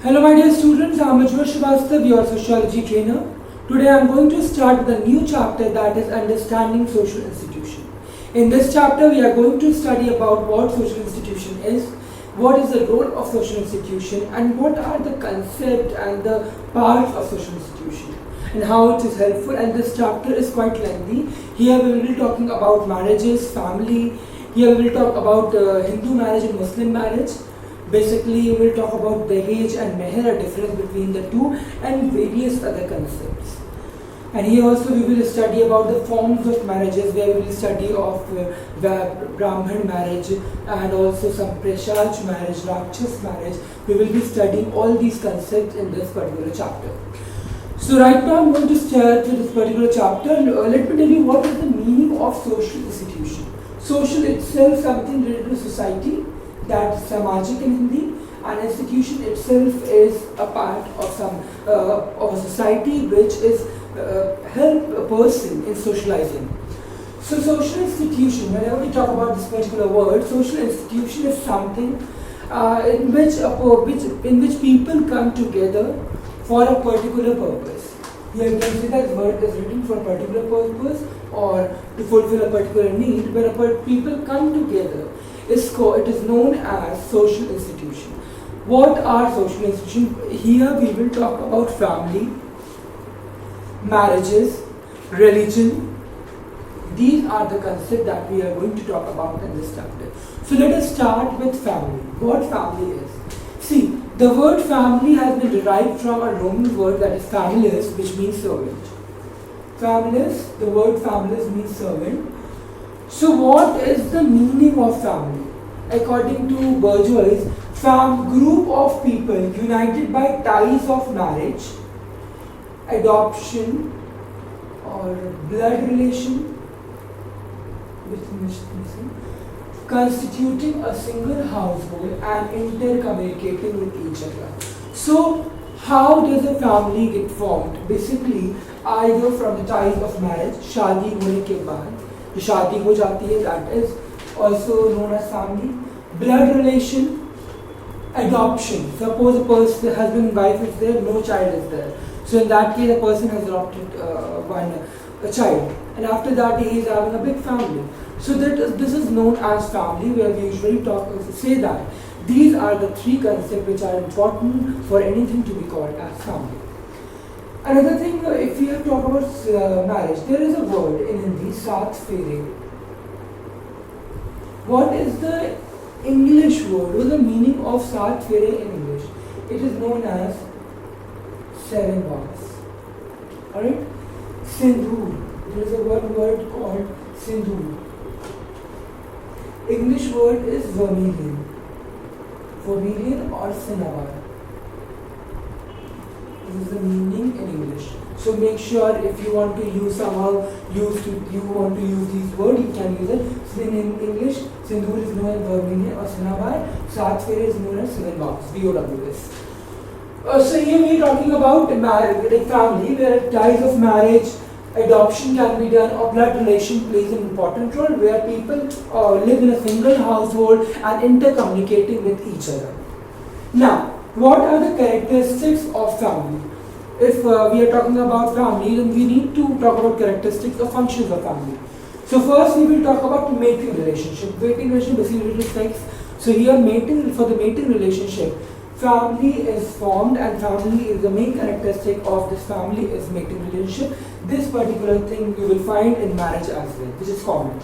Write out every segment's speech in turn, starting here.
Hello my dear students, I am Ujjwal Srivastava, your sociology trainer. Today I am going to start with a new chapter, that is Understanding Social Institution. In this chapter we are going to study about what social institution is, what is the role of social institution, and what are the concepts and the parts of social institution and how it is helpful. And this chapter is quite lengthy. Here we will be talking about marriages, family. Here we will talk about Hindu marriage and Muslim marriage. Basically, we will talk about Dahej and Meher, a difference between the two, and various other concepts. And here also we will study about the forms of marriages, where we will study of Brahman marriage and also some Prashach marriage, Rakshas marriage. We will be studying all these concepts in this particular chapter. So right now I am going to start with this particular chapter. Let me tell you what is the meaning of social institution. Social itself something related to society, that is Samajik in Hindi, and institution itself is a part of some of a society which is help a person in socializing. So social institution, whenever we talk about this particular word, social institution is something in which people come together for a particular purpose. Here you can see that the word is written for a particular purpose or to fulfill a particular need. When people come together, it is known as social institution. What are social institutions? Here we will talk about family, marriages, religion. These are the concepts that we are going to talk about in this chapter. So let us start with family. What family is? See, the word family has been derived from a Roman word, that is familius, which means servant. Familius, the word familius means servant. So what is the meaning of family? According to Bourgeois, group of people united by ties of marriage, adoption or blood relation, constituting a single household and intercommunicating with each other. So how does a family get formed? Basically, either from the ties of marriage, शादी होने के बाद जो शादी हो जाती है, that is also known as family. Blood relation, adoption. Suppose a person, the husband and wife is there, no child is there. So in that case, a person has adopted a child, and after that he is having a big family. So this is known as family, where we usually say that these are the three concepts which are important for anything to be called as family. Another thing, if we have to talk about marriage, there is a word in Hindi, Saath Fere. What is the English word? What is the meaning of Saath Fere in English? It is known as 7 vows. Alright? Sindhur. There is a word called Sindhur. English word is vermilion. Vermilion or cinnabar. This is the meaning in English. So make sure if you want to use you want to use these words, you can use it. So in English, Sindhur is known as vermilion or cinnabar. Saath Fere is known as 7 vows. VOWs. So here we are talking about family, where ties of marriage, adoption can be done, or blood relation plays an important role, where people live in a single household and intercommunicating with each other. Now, what are the characteristics of family? If we are talking about family, then we need to talk about characteristics or functions of family. So first we will talk about mating relationship. Mating relationship basically related to sex. So here for the mating relationship, family is formed, and family is the main characteristic of this family is mating relationship. This particular thing you will find in marriage as well, which is common.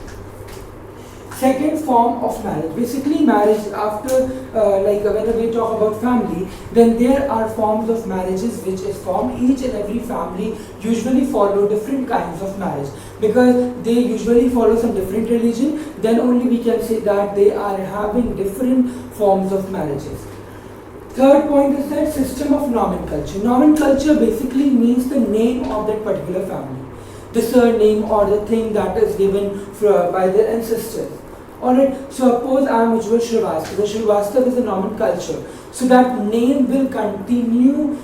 Second form of marriage. Basically marriage, after whenever we talk about family, then there are forms of marriages which is formed. Each and every family usually follow different kinds of marriage, because they usually follow some different religion. Then only we can say that they are having different forms of marriages. Third point is that system of nomenclature. Nomenclature basically means the name of that particular family, the surname or the thing that is given by their ancestors. Alright, so suppose I am Ujjwal Srivastava. The Srivastava is a nomenclature. So that name will continue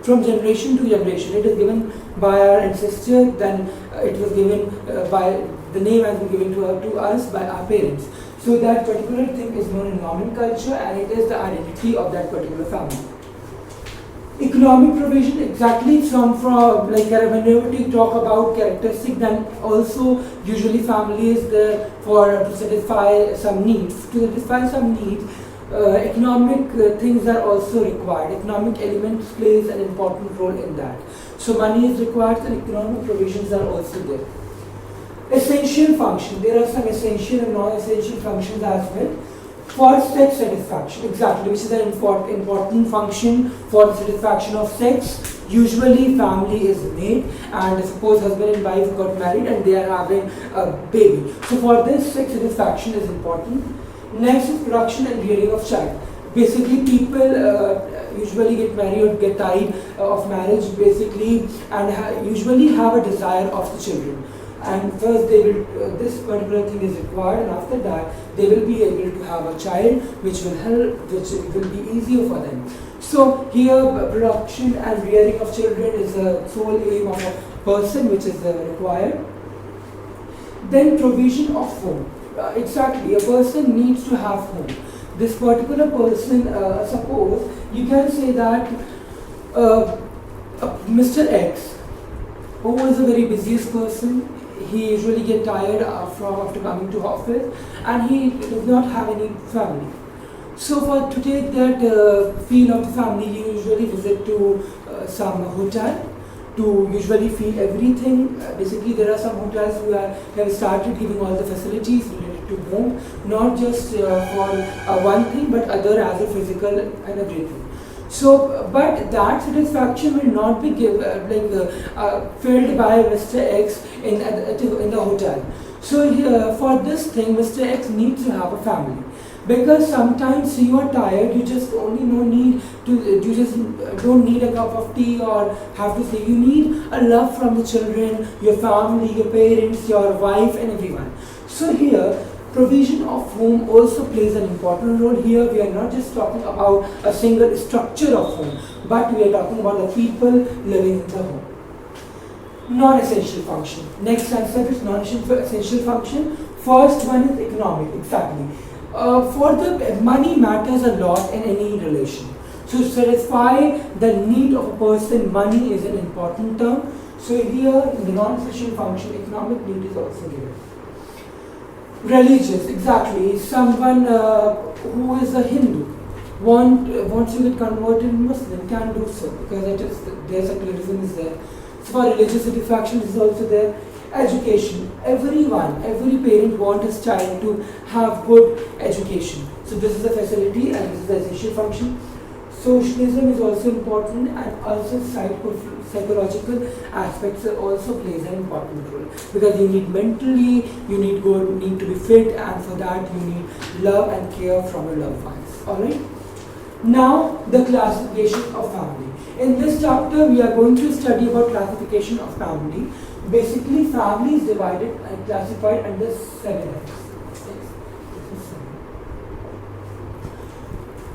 from generation to generation. It is given by our ancestor, then it was given by the name has been given to us by our parents. So that particular thing is known in nomenclature, and it is the identity of that particular family. Economic provision, exactly, from like whenever we talk about characteristic, then also usually family is there for to satisfy some needs. To satisfy some needs, economic things are also required. Economic elements plays an important role in that. So money is required and economic provisions are also there. Essential function. There are some essential and non-essential functions as well. For sex satisfaction, exactly, which is an important function for the satisfaction of sex. Usually family is made, and suppose husband and wife got married and they are having a baby. So for this, sex satisfaction is important. Next is production and rearing of child. Basically people usually get married or get tired of marriage basically, and usually have a desire of the children. And first they will, this particular thing is required, and after that they will be able to have a child, which will help, which will be easier for them. So here production and rearing of children is the sole aim of a person, which is required. Then provision of home. Exactly, a person needs to have home. This particular person, suppose you can say that Mr. X, who is a very busiest person, he usually get tired from after coming to office, and he does not have any family. So for to take that feel of the family, he usually visit to some hotel to usually feel everything. Basically, there are some hotels who have started giving all the facilities related to home, not just for one thing, but other as a physical and everything. So, but that satisfaction will not be filled by Mr. X in the hotel. So for this thing, Mr. X needs to have a family, because sometimes you are tired. You just only you just don't need a cup of tea or have to sleep. You need a love from the children, your family, your parents, your wife, and everyone. So here, provision of home also plays an important role. Here we are not just talking about a single structure of home, but we are talking about the people living in the home. Non-essential function. Next concept is non-essential function. First one is economic, exactly. For the money matters a lot in any relation. So to satisfy the need of a person, money is an important term. So here in the non-essential function, economic need is also given. Religious, exactly. Someone who is a Hindu wants to get converted Muslim can do so, because their secularism is there. So for religious satisfaction is also there. Education. Every parent wants his child to have good education. So this is a facility and this is the essential function. Socialism is also important, and also psychological aspects also plays an important role, because you need mentally, you need to be fit, and for that you need love and care from your loved ones. Alright? Now the classification of family. In this chapter we are going to study about classification of family. Basically family is divided and classified under 7 heads.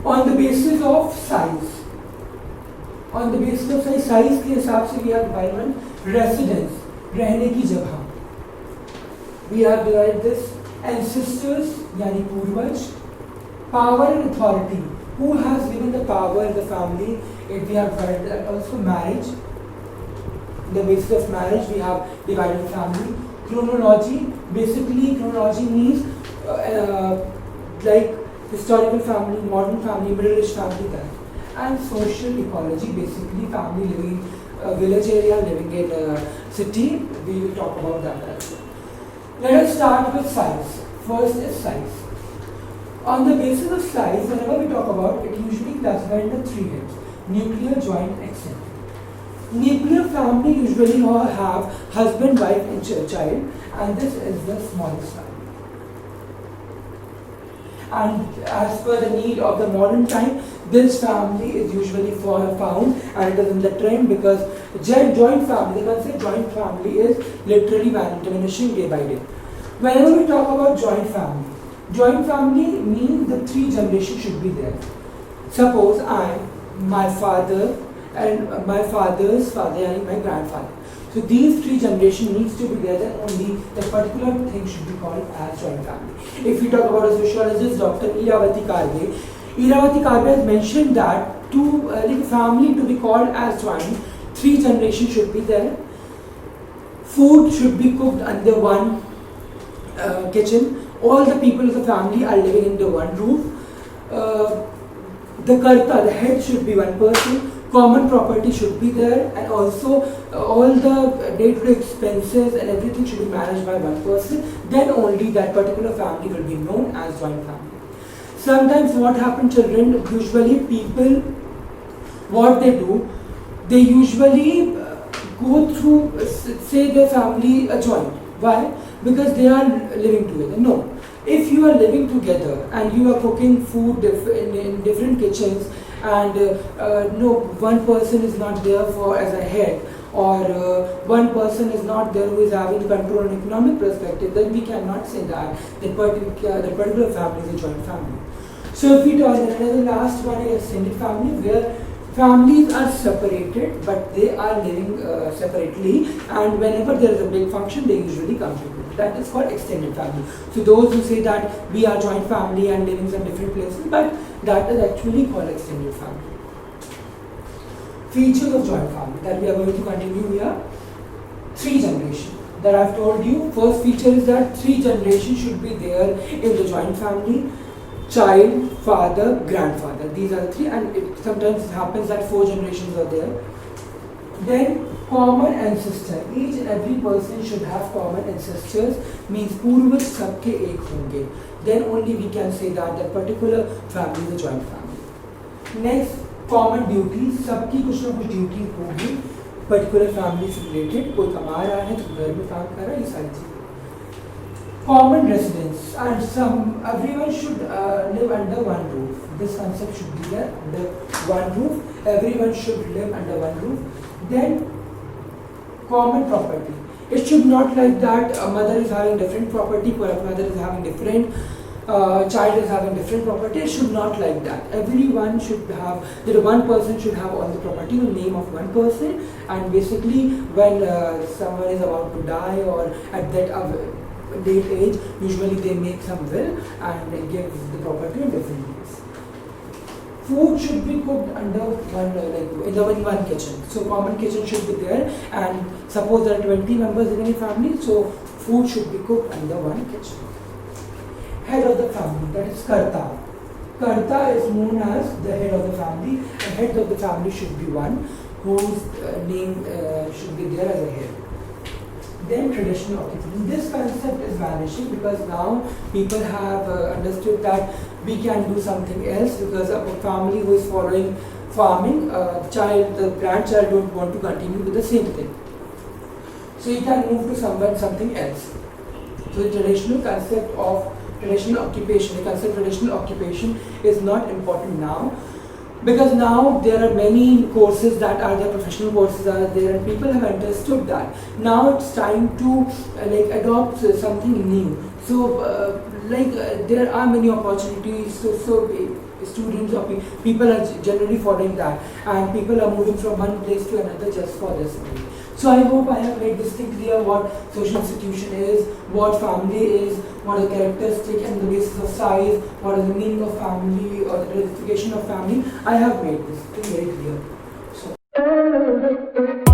On the basis of size. On the basis of size के हिसाब से we have divided residence, रहने की जगह. We have divided this ancestors, यानी पूर्वज. Power and authority. Who has given the power in the family? If we have divided that. Also marriage. On the basis of marriage we have divided the family. Chronology. Basically chronology means like historical family, modern family, middle-aged family, that. And social ecology, basically family living in a village area, living in a city. We will talk about that as well. Let us start with size. First is size. On the basis of size, whenever we talk about it, usually classified into 3 heads: nuclear, joint, eccentric. Nuclear family usually have husband, wife, and child, and this is the smallest family. And as per the need of the modern time, this family is usually found, and it is in the trend, because joint family, they can say joint family is literally diminishing day by day. Whenever we talk about joint family means the 3 generations should be there. Suppose my father and my father's father and my grandfather. So these 3 generations needs to be there, then only the particular thing should be called as joint family. If we talk about a sociologist, Dr. Iravati Karve has mentioned that like a family to be called as joint, 3 generations should be there. Food should be cooked under one kitchen. All the people of the family are living under one roof. The karta, the head, should be one person. Common property should be there, and also all the day-to-day expenses and everything should be managed by one person. Then only that particular family will be known as joint family. Sometimes what happens, children, usually people, what they do, they usually go through, say their family a joint. Why? Because they are living together. No. If you are living together and you are cooking food in different kitchens, and no, one person is not there for as a head, or one person is not there who is having the control on economic perspective, then we cannot say that the particular family is a joint family. So if we talk, the last one is extended family, where families are separated but they are living separately, and whenever there is a big function they usually come together. That is called extended family. So those who say that we are joint family and living in some different places, but that is actually called extended family. Features of joint family that we are going to continue here. 3 generations that I have told you. First feature is that 3 generations should be there in the joint family. Child, father, grandfather. These are the 3, and sometimes it happens that 4 generations are there. Then common ancestor. Each and every person should have common ancestors. Means पूर्वज सबके एक होंगे. Then only we can say that that particular family is a joint family. Next, common duties. सबकी कुछ ना कुछ duty होगी particular family से related. कोई कमा रहा है तो घर में काम कर रहा है, ये सारी चीजें. Common residence, and everyone should live under one roof. This concept should be there, under one roof. Everyone should live under one roof. Then common property. It should not like that a mother is having different property, mother is having different, child is having different property. It should not like that. Everyone should have, that one person should have all the property in the name of one person, and basically when someone is about to die or at that late age, usually they make some will and they give the property in different ways. Food should be cooked under one kitchen. So common kitchen should be there, and suppose there are 20 members in any family, so food should be cooked under one kitchen. Head of the family, that is karta. Karta is known as the head of the family, and head of the family should be one whose name should be there as a head. Then traditional occupation. This concept is vanishing because now people have understood that we can do something else, because of a family who is following farming, the grandchild don't want to continue with the same thing. So you can move to something else. So the traditional concept of traditional occupation, the concept of traditional occupation is not important now, because now there are many courses that are there, professional courses are there, and people have understood that. Now it's time to adopt something new. So there are many opportunities, so students or people are generally following that, and people are moving from one place to another just for this money. So I hope I have made this thing clear, what social institution is, what family is, what are the characteristics and the basis of size, what is the meaning of family or the classification of family. I have made this thing very clear. So